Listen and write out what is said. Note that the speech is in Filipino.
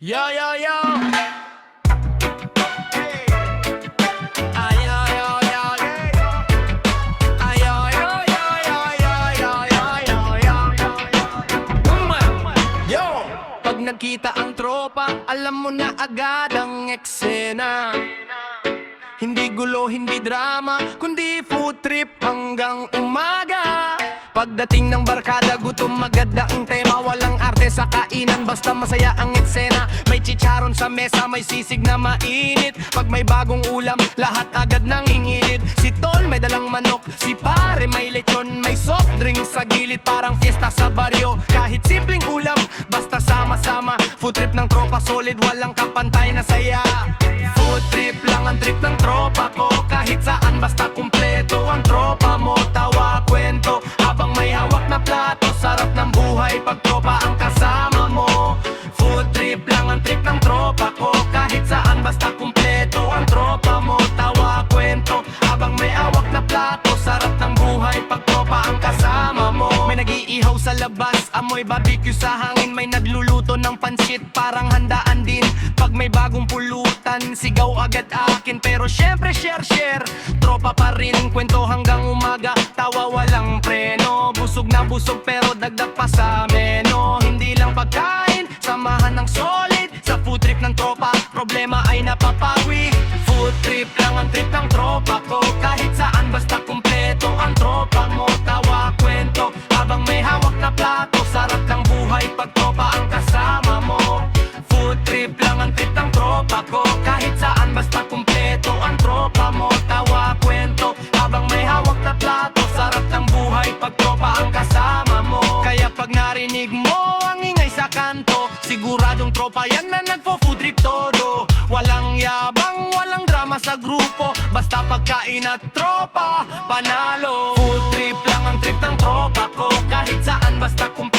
Yo, yo, yo. Ay, yo, yo, yo. Ay, yo, yo, yo, yo, yo, yo, yo, yo, yo. Pag nagkita ang tropa, alam mo na agad ang eksena. Hindi gulo, hindi drama, kundi food trip hanggang umaga. Pagdating ng barkada, gutom maganda ang tema. Walang arte sa kainan, basta masaya ang eksena. May chicharon sa mesa, may sisig na mainit. Pag may bagong ulam, lahat agad nang ingilid. Si Tol may dalang manok, si Pare may lechon. May soft drink sa gilid, parang fiesta sa baryo. Kahit simpleng ulam, basta sama-sama. Food trip ng tropa, solid, walang kapantay na saya. Food trip lang ang trip ng tropa ko. Kahit saan basta kumpleto ang tropa mo. Tawa, kwento, habang may hawak na plato. Sarap ng buhay pag tropa ang kasama mo. Food trip lang ang trip ng tropa ko. Kahit saan basta kumpleto ang tropa mo. Tawa, kwento, habang may hawak na plato. Sarap ng buhay pag tropa ang kasama mo. May nag-iihaw sa labas, amoy barbecue sa hangin. May nagluluto ng pansit, parang handaan din. Pag may bagong pulutan, sigaw agad akin. Pero syempre share, tropa pa rin. Kwento hanggang umaga, tawa walang preno. Busog na busog pero dagdag pa sa meno. Hindi lang pagkain, samahan ng solid. Sa food trip ng tropa, problema ay napapawi. Food trip lang ang trip ng tropa ko. Kahit saan basta kumpleto ang tropa mo. Tawa, kwento, habang may hawak na plato. Sarap ng buhay pag tropa ang kasama mo. Food trip lang ang trip ng tropa ko. Kahit saan basta kumpleto ang tropa mo. Tawa, kwento, habang may hawak na plato. Sarap ng buhay pag tropa ang kasama mo. Kaya pag narinig mo ang ingay sa kanto, siguradong tropa yan na nagpo-food trip todo. Walang yabang, walang drama sa grupo. Basta pagkain at tropa, panalo. Food trip lang ang trip ng tropa ko. Kahit saan basta kumpleto